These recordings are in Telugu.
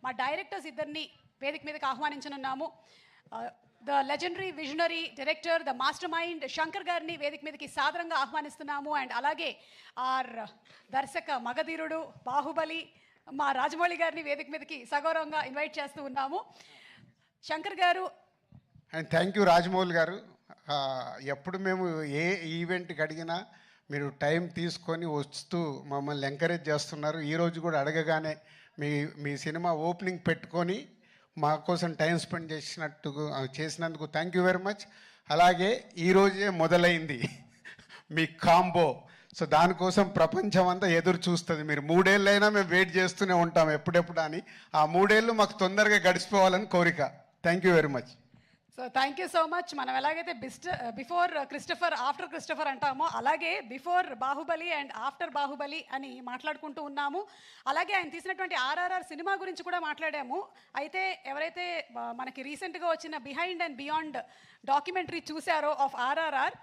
మా డైరెక్టర్స్ ఇద్దరిని వేదిక మీదకి ఆహ్వానించనున్నాము. The legendary visionary director, the master mind Shankar గారిని వేదిక మీదకి సాదరంగా ఆహ్వానిస్తున్నాము. అండ్ అలాగే ఆర్ దర్శక మగధీరుడు బాహుబలి మా రాజమౌళి గారిని వేదిక మీదకి సగౌరవంగా ఇన్వైట్ చేస్తూ ఉన్నాము. శంకర్ గారు. అండ్ థ్యాంక్ యూ రాజమౌళి గారు. ఎప్పుడు మేము ఏ ఈవెంట్కి అడిగినా మీరు టైం తీసుకొని వస్తూ మమ్మల్ని ఎంకరేజ్ చేస్తున్నారు. ఈరోజు కూడా అడగగానే మీ సినిమా ఓపెనింగ్ పెట్టుకొని మా కోసం టైం స్పెండ్ చేసినందుకు థ్యాంక్ యూ వెరీ మచ్. అలాగే ఈరోజే మొదలైంది మీ కాంబో. సో దానికోసం ప్రపంచం అంతా ఎదురు చూస్తుంది. మీరు 3 ఏళ్ళైనా మేము వెయిట్ చేస్తూనే ఉంటాం ఎప్పుడెప్పుడు అని. ఆ 3 ఏళ్ళు మాకు తొందరగా గడిచిపోవాలని కోరిక. Thank you very much. So thank you so much. మనం ఎలాగైతే బిఫోర్ క్రిస్టఫర్ ఆఫ్టర్ క్రిస్టఫర్ అంటామో అలాగే before Baahubali and after Baahubali అని మాట్లాడుకుంటూ ఉన్నాము. అలాగే ఆయన తీసినటువంటి ఆర్ఆర్ఆర్ సినిమా గురించి కూడా మాట్లాడాము. అయితే ఎవరైతే మనకి రీసెంట్గా వచ్చిన బిహైండ్ అండ్ బియాండ్ డాక్యుమెంటరీ చూశారో ఆఫ్ ఆర్ఆర్ఆర్,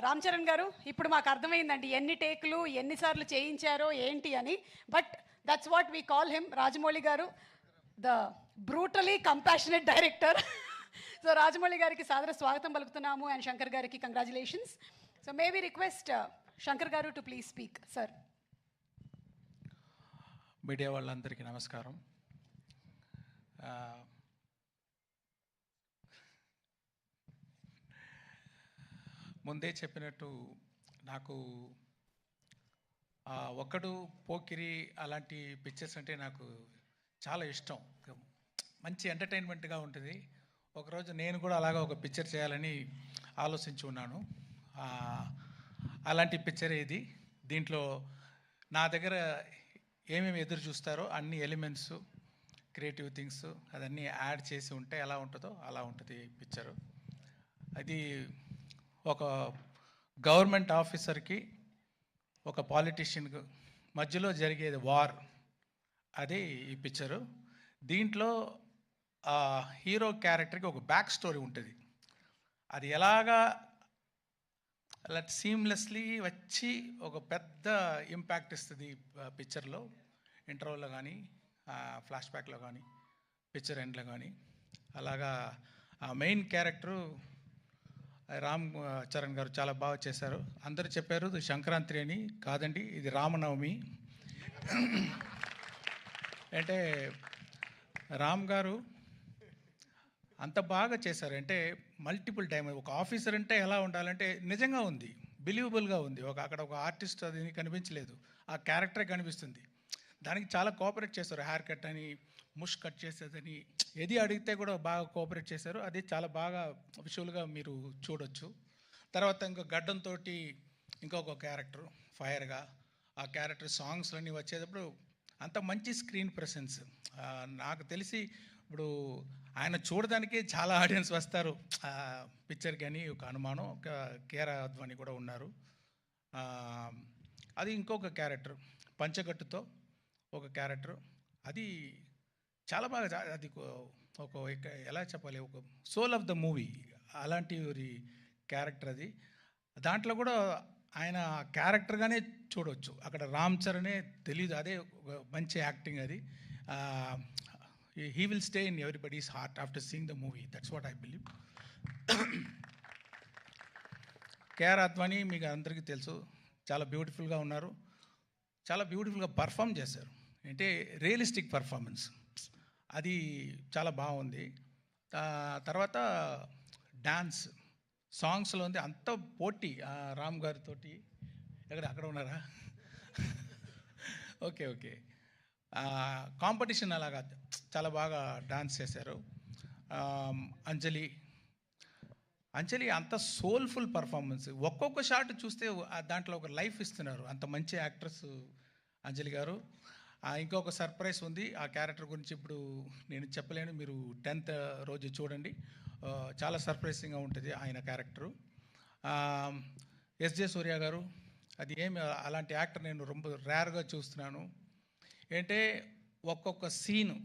రామ్ చరణ్ గారు, ఇప్పుడు మాకు అర్థమైందండి ఎన్ని టేకులు ఎన్నిసార్లు చేయించారో ఏంటి అని. But that's what we call him. Rajamouli garu the brutally compassionate director. So Rajamouli గారికి సాదర స్వాగతం పలుకుతున్నాము అండ్ శంకర్ గారికి congratulations. So may we request Shankar garu to please speak. Sir. Media వాళ్ళందరికీ నమస్కారం. ముందే చెప్పినట్టు నాకు ఒక్కడు పోకిరి అలాంటి పిక్చర్స్ అంటే నాకు చాలా ఇష్టం. మంచి ఎంటర్టైన్మెంట్గా ఉంటుంది. ఒకరోజు నేను కూడా అలాగా ఒక పిక్చర్ చేయాలని ఆలోచించి ఉన్నాను. అలాంటి పిక్చర్ ఇది. దీంట్లో నా దగ్గర ఏమేమి ఎదురు చూస్తారో అన్ని ఎలిమెంట్స్, క్రియేటివ్ థింగ్స్ అదన్నీ యాడ్ చేసి ఉంటే ఎలా ఉంటుందో అలా ఉంటుంది పిక్చరు. అది ఒక గవర్నమెంట్ ఆఫీసర్కి ఒక పాలిటీషియన్కి మధ్యలో జరిగేది వార్, అదే ఈ పిక్చరు. దీంట్లో హీరో క్యారెక్టర్కి ఒక బ్యాక్ స్టోరీ ఉంటుంది. అది ఎలాగా అలా సీమ్లెస్లీ వచ్చి ఒక పెద్ద ఇంపాక్ట్ ఇస్తుంది పిక్చర్లో. ఇంటర్వల్లో కానీ ఫ్లాష్ బ్యాక్లో కానీ పిక్చర్ ఎండ్లో కానీ అలాగా ఆ మెయిన్ క్యారెక్టరు రామ్ చరణ్ గారు చాలా బాగా చేశారు. అందరూ చెప్పారు ఇది సంక్రాంతి అని. కాదండి, ఇది రామనవమి. అంటే రామ్ గారు అంత బాగా చేశారు. అంటే మల్టిపుల్ టైం ఒక ఆఫీసర్ అంటే ఎలా ఉండాలంటే నిజంగా ఉంది, బిలీవబుల్గా ఉంది. అక్కడ ఒక ఆర్టిస్ట్ అది కనిపించలేదు, ఆ క్యారెక్టరే కనిపిస్తుంది. దానికి చాలా కోఆపరేట్ చేశారు. హెయిర్ కట్ అని, ముష్ కట్ చేసేదని, ఏది అడిగితే కూడా బాగా కోఆపరేట్ చేశారు. అది చాలా బాగా విజువల్గా మీరు చూడొచ్చు. తర్వాత ఇంకో గడ్డంతో ఇంకొక క్యారెక్టర్ ఫైర్గా, ఆ క్యారెక్టర్ సాంగ్స్లన్నీ వచ్చేటప్పుడు అంత మంచి స్క్రీన్ ప్రెసెన్స్. నాకు తెలిసి ఇప్పుడు ఆయన చూడడానికే చాలా ఆడియన్స్ వస్తారు పిక్చర్కి అని ఒక అనుమానం. ఒక కేరా అద్వాని కూడా ఉన్నారు. అది ఇంకొక క్యారెక్టర్ పంచగట్టుతో ఒక క్యారెక్టర్, అది చాలా బాగా, అది ఒక ఎలా చెప్పాలి, ఒక సోల్ ఆఫ్ ద మూవీ అలాంటి క్యారెక్టర్ అది. దాంట్లో కూడా ఆయన క్యారెక్టర్గానే చూడవచ్చు. అక్కడ రామ్ చరణే తెలీదు, అదే మంచి యాక్టింగ్ అది. He will stay in everybody's heart after seeing the movie. That's what I believe. KR Advani మీకు అందరికీ తెలుసు, చాలా బ్యూటిఫుల్గా ఉన్నారు, చాలా బ్యూటిఫుల్గా పర్ఫామ్ చేశారు. అంటే రియలిస్టిక్ పర్ఫార్మెన్స్ అది చాలా బాగుంది. తర్వాత డాన్స్ సాంగ్స్లో ఉంది అంత పోటీ. రామ్ గారితో అక్కడ ఉన్నారా? Okay okay. కాంపిటీషన్ అలాగా చాలా బాగా డాన్స్ చేశారు. అంజలి అంత సోల్ఫుల్ పర్ఫార్మెన్స్. ఒక్కొక్క షాట్ చూస్తే దాంట్లో ఒక లైఫ్ ఇస్తున్నారు. అంత మంచి యాక్ట్రెస్ అంజలి గారు. ఇంకొక సర్ప్రైజ్ ఉంది, ఆ క్యారెక్టర్ గురించి ఇప్పుడు నేను చెప్పలేను. మీరు 10th రోజు చూడండి, చాలా సర్ప్రైజింగ్గా ఉంటుంది ఆయన క్యారెక్టరు. ఎస్జే సూర్య గారు, అది ఏమి అలాంటి యాక్టర్ నేను ரொம்ப రేర్గా చూస్తున్నాను. ఏంటంటే ఒక్కొక్క సీను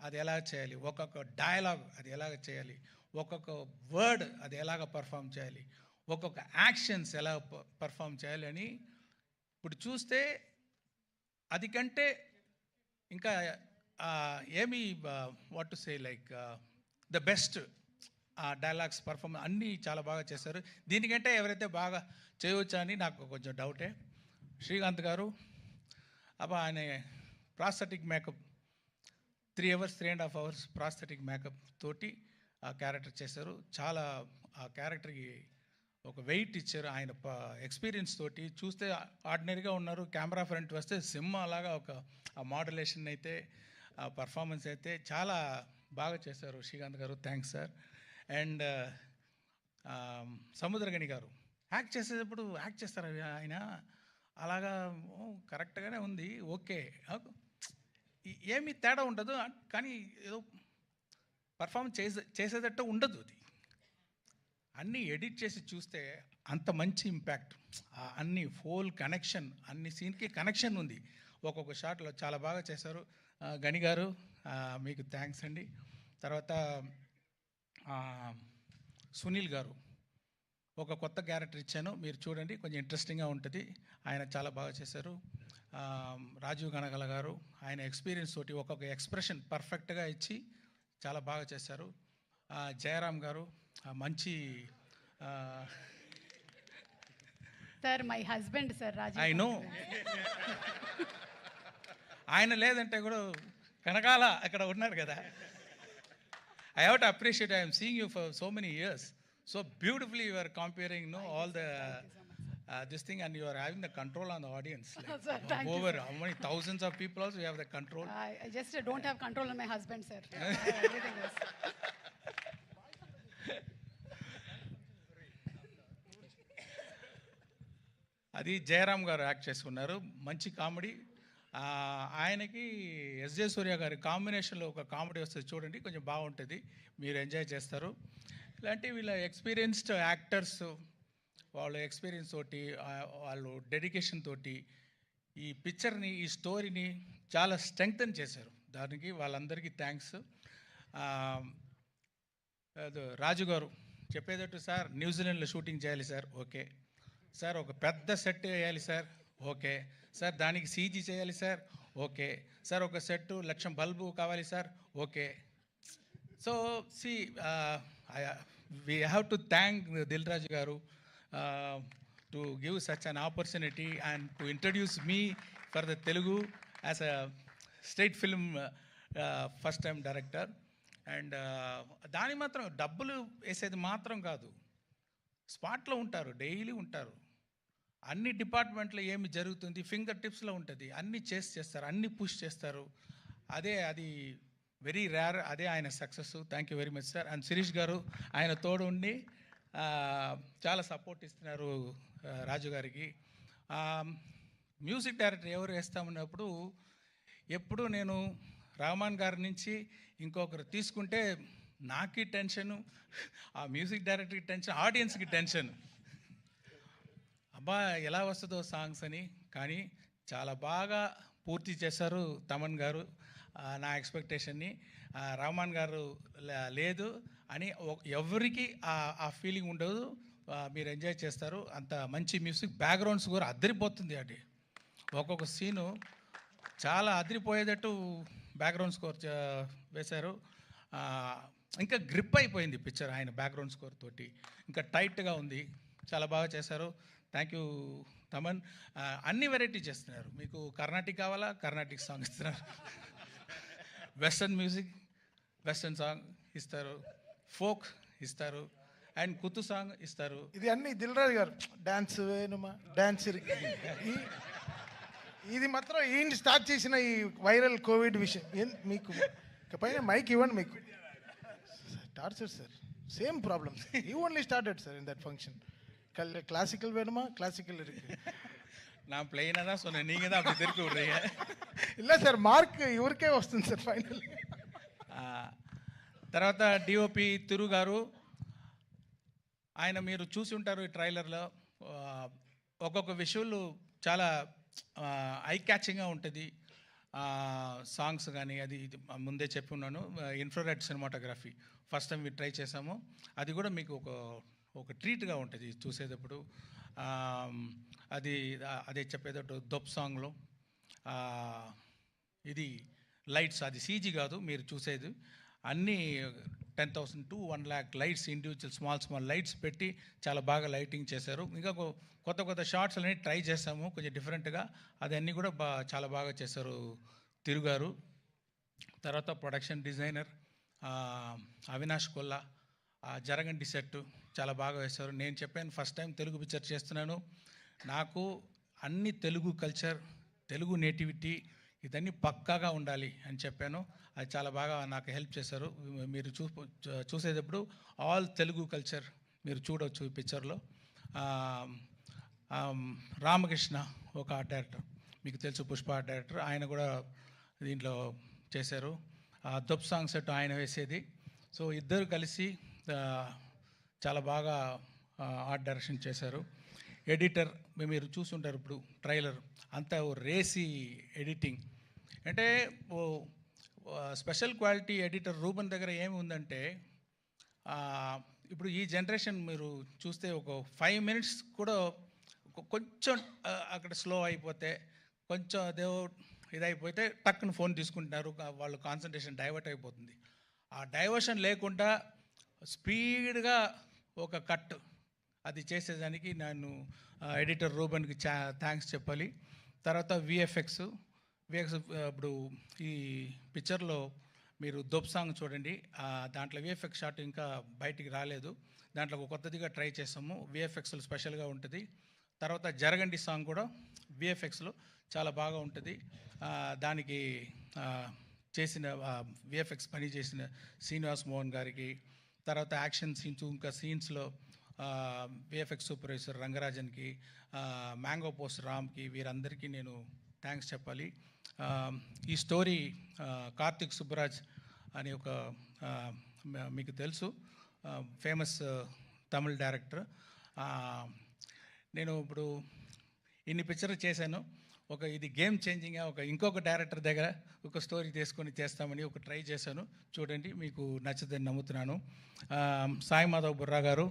అది ఎలా చేయాలి, ఒక్కొక్క డైలాగ్ అది ఎలాగ చేయాలి, ఒక్కొక్క వర్డ్ అది ఎలాగ పర్ఫామ్ చేయాలి, ఒక్కొక్క యాక్షన్స్ ఎలా పర్ఫామ్ చేయాలి అని ఇప్పుడు చూస్తే అది కంటే ఇంకా ఏమి what to say like the best dialogues performance అన్నీ చాలా బాగా చేశారు. దీనికంటే ఎవరైతే బాగా చేయవచ్చా అని నాకు కొంచెం డౌటే. శ్రీకాంత్ గారు ఆయన prosthetic makeup 3 hours 3.5 hours prosthetic makeup తోటి ఆ క్యారెక్టర్ చేశారు. చాలా ఆ క్యారెక్టర్కి ఒక వెయిట్ ఇచ్చారు. ఆయన ఎక్స్పీరియన్స్ తోటి చూస్తే ఆర్డినరీగా ఉన్నారు, కెమెరా ఫ్రంట్ వస్తే సింహ అలాగా ఒక ఆ మోడలేషన్ అయితే ఆ పర్ఫార్మెన్స్ అయితే చాలా బాగా చేశారు శ్రీకాంత్ గారు. Thanks sir. అండ్ సముద్రగని గారు యాక్ట్ చేసేటప్పుడు యాక్ట్ చేస్తారు ఆయన అలాగా కరెక్ట్గానే ఉంది, ఓకే, ఏమీ తేడా ఉండదు, కానీ ఏదో పర్ఫార్మెన్స్ చేసేటట్టు ఉండదు. అది అన్నీ ఎడిట్ చేసి చూస్తే అంత మంచి ఇంపాక్ట్, అన్ని ఫోల్ కనెక్షన్, అన్ని సీన్కి కనెక్షన్ ఉంది ఒక్కొక్క షాట్లో. చాలా బాగా చేశారు గని గారు, మీకు థ్యాంక్స్ అండి. తర్వాత సునీల్ గారు ఒక కొత్త క్యారెక్టర్ ఇచ్చాను, మీరు చూడండి, కొంచెం ఇంట్రెస్టింగ్గా ఉంటుంది. ఆయన చాలా బాగా చేశారు. రాజీవ్ గణగల గారు ఆయన ఎక్స్పీరియన్స్ తోటి ఒక్కొక్క ఎక్స్ప్రెషన్ పర్ఫెక్ట్గా ఇచ్చి చాలా బాగా చేశారు. జయరామ్ గారు మంచి sir my husband sir Rajeev. I know ఆయన లేదంటే కూడా కనకాల అక్కడ ఉన్నారు కదా. I have to appreciate, I am seeing you for so many years, so beautifully you are comparing all the this thing, and you are having the control on the audience, like, Sir, thank you, over sir. how many thousands of people also you have the control. I just don't have control on my husband, sir. Everything else. అది జయరామ్ గారు యాక్ట్ చేసుకున్నారు, మంచి కామెడీ. ఆయనకి ఎస్జే సూర్య గారి కాంబినేషన్లో ఒక కామెడీ వస్తుంది చూడండి, కొంచెం బాగుంటుంది, మీరు ఎంజాయ్ చేస్తారు. ఇలాంటి వీళ్ళ ఎక్స్పీరియన్స్డ్ యాక్టర్స్ వాళ్ళ ఎక్స్పీరియన్స్ తోటి వాళ్ళు డెడికేషన్ తోటి ఈ పిక్చర్ని, ఈ స్టోరీని చాలా స్ట్రెంగ్తన్ చేశారు. దానికి వాళ్ళందరికీ థ్యాంక్స్. రాజు గారు చెప్పేటట్టు, సార్ న్యూజిలాండ్లో షూటింగ్ చేయాలి సార్, ఓకే సార్, ఒక పెద్ద సెట్ వేయాలి సార్, ఓకే సార్, దానికి సీజీ చేయాలి సార్, ఓకే సార్, ఒక సెట్ 1,00,000 బల్బు కావాలి sir, okay. So see we have to thank Dil Raju garu to give such an opportunity and to introduce me for the Telugu as a state film first time director. And దాని మాత్రం డబ్బులు వేసేది మాత్రం కాదు, స్పాట్లో ఉంటారు, డైలీ ఉంటారు, అన్ని డిపార్ట్మెంట్లో ఏమి జరుగుతుంది ఫింగర్ టిప్స్లో ఉంటుంది, అన్నీ చేస్తారు, అన్నీ పుష్ చేస్తారు. అది వెరీ రేర్, అదే ఆయన success. Thank you very much sir. And Shirish గారు ఆయన తోడు ఉండి చాలా సపోర్ట్ ఇస్తున్నారు రాజు గారికి. మ్యూజిక్ డైరెక్టర్ ఎవరు వేస్తామన్నప్పుడు ఎప్పుడు నేను రహమాన్ గారి నుంచి ఇంకొకరు తీసుకుంటే నాకి టెన్షను, ఆ మ్యూజిక్ డైరెక్టర్కి టెన్షన్, ఆడియన్స్కి టెన్షన్, అబ్బా ఎలా వస్తుందో సాంగ్స్ అని. కానీ చాలా బాగా పూర్తి చేశారు తమన్ గారు నా ఎక్స్పెక్టేషన్ని. రహమాన్ గారు లేదు అని ఎవరికి ఆ ఫీలింగ్ ఉండదు, మీరు ఎంజాయ్ చేస్తారు. అంత మంచి మ్యూజిక్, బ్యాక్గ్రౌండ్స్ కూడా అదిరిపోతుంది. అది ఒక్కొక్క సీను చాలా అదిరిపోయేటట్టు బ్యాక్గ్రౌండ్ స్కోర్ వేశారు. ఇంకా గ్రిప్ అయిపోయింది పిక్చర్ ఆయన బ్యాక్గ్రౌండ్ స్కోర్ తోటి, ఇంకా టైట్గా ఉంది, చాలా బాగా చేశారు. Thank you Thaman. అన్ని వెరైటీ చేస్తున్నారు, మీకు కర్ణాటిక్ కావాలా కర్ణాటిక్ సాంగ్ ఇస్తున్నారు, వెస్టర్న్ మ్యూజిక్ వెస్టర్న్ సాంగ్ ఇస్తారు, ఫోక్ ఇస్తారు, అండ్ కుత్తు సాంగ్ ఇస్తారు. ఇది అన్ని దిల్ రాజు గారు డాన్స్ వేణుమా డాన్స్ ఇది మాత్రం ఈయన స్టార్ట్ చేసిన ఈ వైరల్ కోవిడ్ విషయం. మీకు పైన మైక్ ఇవ్వండి, మీకు torture sir, same problems. You only started sir in that function. Classical வேணுமா கிளாசிக்கல் இருக்கு. நான் பிளெயினாக தான் சொன்னேன், நீங்கள் தான் அப்படி திருப்பி விட்றீங்க. இல்லை సార్, మార్క్ ఇవరికే వస్తుంది సార్ ఫైనల్. తర్వాత డిఓపి తిరు గారు, ఆయన మీరు చూసి ఉంటారు ఈ ట్రైలర్లో, ఒక్కొక్క విషువల్ చాలా ఐ క్యాచింగ్గా ఉంటుంది. సాంగ్స్ కానీ అది ఇది ముందే చెప్పి ఉన్నాను. Infrared cinematography first time try చేసాము, అది కూడా మీకు ఒక ట్రీట్గా ఉంటుంది చూసేటప్పుడు. అదే చెప్పేటట్టు దొప్ సాంగ్లో ఇది లైట్స్, అది సీజీ కాదు మీరు చూసేది, అన్నీ 10,000 to 1 lakh lights, individual small lights పెట్టి చాలా బాగా లైటింగ్ చేశారు. ఇంకా కొత్త షార్ట్స్ అన్నీ ట్రై చేసాము కొంచెం డిఫరెంట్గా, అదన్నీ కూడా చాలా బాగా చేశారు తిరుగారు. తర్వాత ప్రొడక్షన్ డిజైనర్ అవినాష్ కొల్లా, జరగండి సెట్ చాలా బాగా వేశారు. నేను చెప్పాను ఫస్ట్ టైం తెలుగు పిక్చర్ చేస్తున్నాను, నాకు అన్ని తెలుగు కల్చర్, తెలుగు నేటివిటీ ఇదన్నీ పక్కాగా ఉండాలి అని చెప్పాను. అది చాలా బాగా నాకు హెల్ప్ చేశారు. మీరు చూసేటప్పుడు ఆల్ తెలుగు కల్చర్ మీరు చూడవచ్చు ఈ పిక్చర్లో. రామకృష్ణ ఒక ఆర్ట్ డైరెక్టర్, మీకు తెలుసు పుష్ప ఆర్ట్ డైరెక్టర్, ఆయన కూడా దీంట్లో చేశారు. దొబ్ సాంగ్ సెట్ ఆయన వేసేది. సో ఇద్దరు కలిసి చాలా బాగా ఆర్ట్ డైరెక్షన్ చేశారు. ఎడిటర్ మీరు చూసుంటారు ఇప్పుడు ట్రైలర్ అంతా రేసీ ఎడిటింగ్. అంటే స్పెషల్ క్వాలిటీ ఎడిటర్ రూబన్ దగ్గర ఏమి ఉందంటే, ఇప్పుడు ఈ జనరేషన్ మీరు చూస్తే ఒక 5 minutes కూడా కొంచెం అక్కడ స్లో అయిపోతే, కొంచెం అదే ఇదైపోతే టక్కున ఫోన్ తీసుకుంటున్నారు, వాళ్ళు కాన్సన్ట్రేషన్ డైవర్ట్ అయిపోతుంది. ఆ డైవర్షన్ లేకుండా స్పీడ్గా ఒక కట్ అది చేసేదానికి నేను ఎడిటర్ రూబన్కి థ్యాంక్స్ చెప్పాలి. తర్వాత విఎఫ్ఎక్స్ ఇప్పుడు ఈ పిక్చర్లో మీరు దొబ్ సాంగ్ చూడండి, దాంట్లో విఎఫ్ఎక్స్ షాట్ ఇంకా బయటికి రాలేదు, దాంట్లో ఒక కొత్తదిగా ట్రై చేసాము, విఎఫ్ఎక్స్లో స్పెషల్గా ఉంటుంది. తర్వాత జరగండి సాంగ్ కూడా విఎఫ్ఎక్స్లో చాలా బాగా ఉంటుంది. దానికి చేసిన విఎఫ్ఎక్స్ పని చేసిన శ్రీనివాస్ మోహన్ గారికి, తర్వాత యాక్షన్ సీన్స్ ఇంకా సీన్స్లో విఎఫ్ఎక్స్ సూపర్వైజర్ రంగరాజన్కి, మ్యాంగో పోస్ట్ రామ్కి, వీరందరికీ నేను థ్యాంక్స్ చెప్పాలి. ఈ స్టోరీ కార్తిక్ సుబ్బరాజ్ అని ఒక మీకు తెలుసు ఫేమస్ తమిళ్ డైరెక్టర్. నేను ఇప్పుడు ఇన్ని పిక్చర్లు చేశాను, ఇది గేమ్ చేంజింగ్గా ఇంకొక డైరెక్టర్ దగ్గర ఒక స్టోరీ తీసుకొని చేస్తామని ట్రై చేశాను. చూడండి, మీకు నచ్చుదని నమ్ముతున్నాను. సాయి మాధవ్ బుర్రా గారు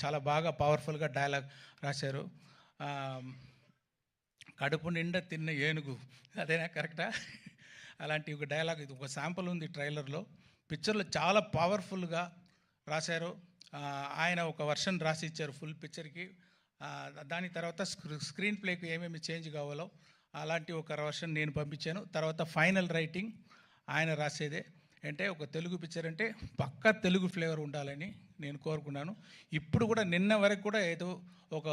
చాలా బాగా పవర్ఫుల్గా డైలాగ్ రాశారు. కడుపు నిండా తిన్న ఏనుగు, అదేనా కరెక్టా? అలాంటి ఒక డైలాగ్, ఇది ఒక శాంపుల్ ఉంది ట్రైలర్లో. పిక్చర్లో చాలా పవర్ఫుల్గా రాశారు. ఆయన ఒక వర్షన్ రాసి ఇచ్చారు ఫుల్ పిక్చర్కి. దాని తర్వాత స్క్రీన్ ప్లేకి ఏమేమి చేంజ్ కావాలో అలాంటి ఒక వర్షన్ నేను పంపించాను. తర్వాత ఫైనల్ రైటింగ్ ఆయన రాసేదే. అంటే ఒక తెలుగు పిక్చర్ అంటే పక్కా తెలుగు ఫ్లేవర్ ఉండాలని నేను కోరుకున్నాను. ఇప్పుడు కూడా నిన్న వరకు కూడా ఏదో ఒక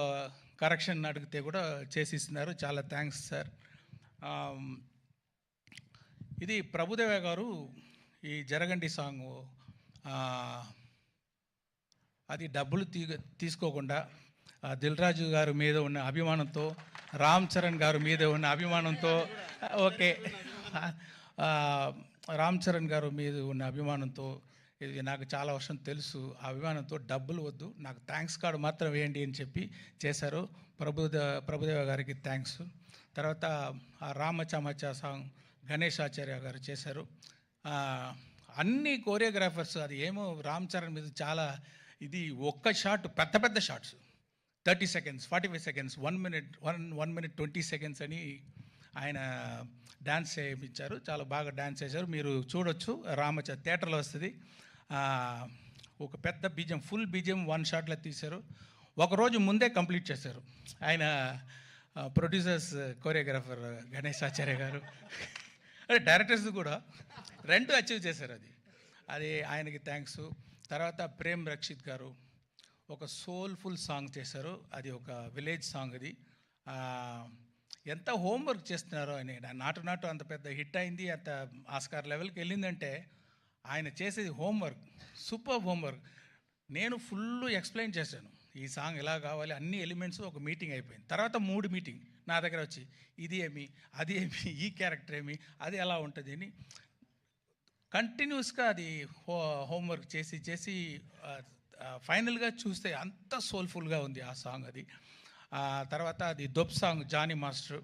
కరెక్షన్ అడిగితే కూడా చేసి ఇస్తున్నారు. చాలా థ్యాంక్స్ సార్. ఇది ప్రభుదేవ గారు ఈ జరగండి సాంగ్ అది డబ్బులు తీసుకోకుండా దిల్ రాజు గారి మీద ఉన్న అభిమానంతో, రామ్ చరణ్ గారి మీద ఉన్న అభిమానంతో, ఓకే రామ్ చరణ్ గారు మీద ఉన్న అభిమానంతో, ఇది నాకు చాలా వర్షం తెలుసు, ఆ అభిమానంతో డబ్బులు వద్దు, నాకు థ్యాంక్స్ కార్డు మాత్రం వేయండి అని చెప్పి చేశారు. ప్రభుదేవ గారికి థ్యాంక్స్. తర్వాత రామచమచ సాంగ్ గణేష్ ఆచార్య గారు చేశారు. అన్ని కోరియోగ్రాఫర్స్, అది ఏమో రామ్ చరణ్ మీద చాలా ఇది ఒక్క షాట్, పెద్ద shots 30 seconds, 45 seconds, 1 minute 20 seconds అని ఆయన డ్యాన్స్ చేయించారు. చాలా బాగా డ్యాన్స్ చేశారు, మీరు చూడొచ్చు. థియేటర్లో వస్తుంది. ఒక పెద్ద బీజం, ఫుల్ బీజం 1 shotలో తీశారు. ఒకరోజు ముందే కంప్లీట్ చేశారు ఆయన. ప్రొడ్యూసర్స్, కోరియోగ్రాఫర్ గణేష్ ఆచార్య గారు, డైరెక్టర్స్ కూడా 2 అచీవ్ చేశారు. అది ఆయనకి థ్యాంక్స్. తర్వాత ప్రేమ్ రక్షిత్ గారు ఒక సోల్ఫుల్ సాంగ్ చేశారు. అది ఒక విలేజ్ సాంగ్. అది ఎంత హోంవర్క్ చేస్తున్నారో అని. నాటు అంత పెద్ద హిట్ అయింది, అంత ఆస్కార్ లెవెల్కి వెళ్ళిందంటే ఆయన చేసేది హోంవర్క్, సూపర్ హోంవర్క్. నేను ఫుల్ ఎక్స్ప్లెయిన్ చేశాను, ఈ సాంగ్ ఎలా కావాలి, అన్ని ఎలిమెంట్స్. ఒక మీటింగ్ అయిపోయింది. తర్వాత 3 మీటింగ్ నా దగ్గర వచ్చి, ఇది ఏమి, అది ఏమి, ఈ క్యారెక్టర్ ఏమి, అది ఎలా ఉంటుంది అని కంటిన్యూస్గా అది హోంవర్క్ చేసి ఫైనల్గా చూస్తే అంత సోల్ఫుల్గా ఉంది ఆ సాంగ్. అది తర్వాత అది దొబ్ సాంగ్ జానీ మాస్టర్.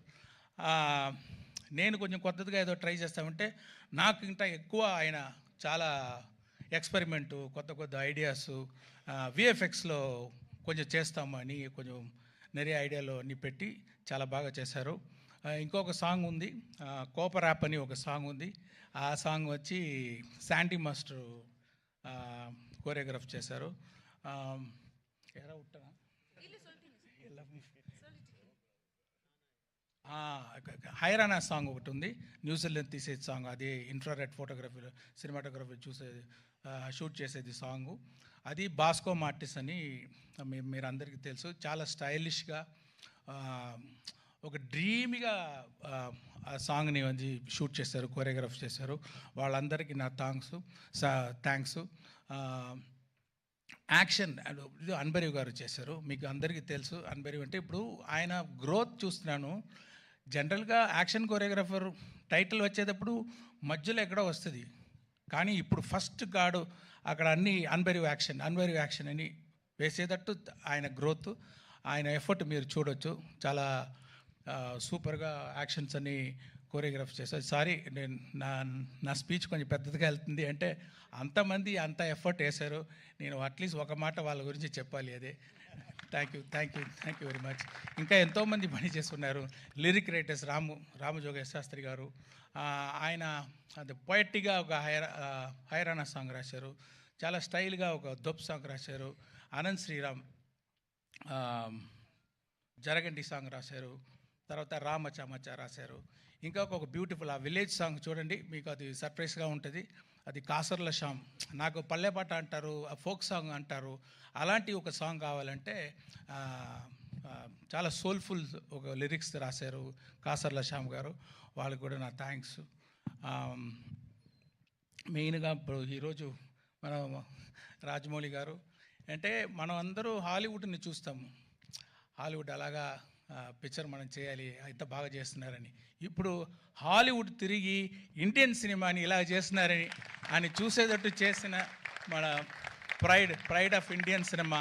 నేను కొంచెం కొత్తగా ఏదో ట్రై చేస్తామంటే నాకు ఇంకా ఎక్కువ ఆయన చాలా ఎక్స్పెరిమెంటు, కొత్త ఐడియాస్, విఎఫ్ఎక్స్లో కొంచెం చేస్తామని కొంచెం நிறைய ఐడియాలు అన్నీ పెట్టి చాలా బాగా చేశారు. ఇంకొక సాంగ్ ఉంది, కోప ర్యాప్ అని ఒక సాంగ్ ఉంది. ఆ సాంగ్ వచ్చి శాండీ మాస్టర్ కోరియోగ్రాఫ్ చేశారు. ఎరా ఉట్టనా హైరానా సాంగ్ ఒకటి ఉంది, న్యూజిలాండ్ తీసేది సాంగ్, అది ఇన్ఫ్రారెడ్ ఫోటోగ్రఫీ సినిమాటోగ్రఫీ షూట్ చేసేది సాంగు. అది బాస్కో మార్టిస్ అని మీరు అందరికీ తెలుసు. చాలా స్టైలిష్గా ఒక డ్రీమ్గా ఆ సాంగ్ని వచ్చి షూట్ చేశారు, కోరియోగ్రాఫ్ చేశారు. వాళ్ళందరికీ నా థ్యాంక్స్. యాక్షన్ ఇది అన్బరీవ్ గారు చేశారు. మీకు అందరికీ తెలుసు అన్బరీవ్ అంటే. ఇప్పుడు ఆయన గ్రోత్ చూస్తున్నాను. జనరల్గా యాక్షన్ కొరియోగ్రాఫర్ టైటిల్ వచ్చేటప్పుడు మధ్యలో ఎక్కడో వస్తుంది, కానీ ఇప్పుడు ఫస్ట్ గాడు అక్కడ అన్ని అన్బరీవ్ యాక్షన్ అని వేసేటట్టు ఆయన గ్రోత్, ఆయన ఎఫర్ట్ మీరు చూడొచ్చు. చాలా సూపర్గా యాక్షన్స్ అన్ని కోరియోగ్రాఫ్ చేశారు. సారీ, నేను నా స్పీచ్ కొంచెం పెద్దదిగా వెళ్తుంది అంటే అంతమంది అంత ఎఫర్ట్ వేశారు. నేను అట్లీస్ట్ ఒక మాట వాళ్ళ గురించి చెప్పాలి. అదే థ్యాంక్ యూ వెరీ మచ్. ఇంకా ఎంతోమంది పని చేస్తున్నారు. లిరిక్ రైటర్స్ రామజోగేశ్ శాస్త్రి గారు, ఆయన అది పొయట్టిగా ఒక హైరానా సాంగ్ రాశారు. చాలా స్టైల్గా ఒక దొప్ సాంగ్ రాశారు. అనంత్ శ్రీరామ్ జరగండి సాంగ్ రాశారు. తర్వాత రామచామచా రాశారు. ఇంకా ఒక బ్యూటిఫుల్ ఆ విలేజ్ సాంగ్ చూడండి, మీకు అది సర్ప్రైజ్గా ఉంటుంది. అది కాసర్ల శ్యామ్, నాకు పల్లెపాట అంటారు, ఫోక్ సాంగ్ అంటారు, అలాంటి ఒక సాంగ్ కావాలంటే చాలా సోల్ఫుల్ ఒక లిరిక్స్ రాశారు కాసర్ల శ్యామ్ గారు. వాళ్ళకి కూడా నా థ్యాంక్స్. మెయిన్గా ఇప్పుడు ఈరోజు మనం రాజమౌళి గారు అంటే మనం అందరూ హాలీవుడ్ని చూస్తాము. హాలీవుడ్ అలాగా పిక్చర్ మనం చేయాలి, ఇంత బాగా చేస్తున్నారని. ఇప్పుడు హాలీవుడ్ తిరిగి ఇండియన్ సినిమాని ఇలా చేస్తున్నారని చూసేటట్టు చేసిన మన ప్రైడ్ ఆఫ్ ఇండియన్ సినిమా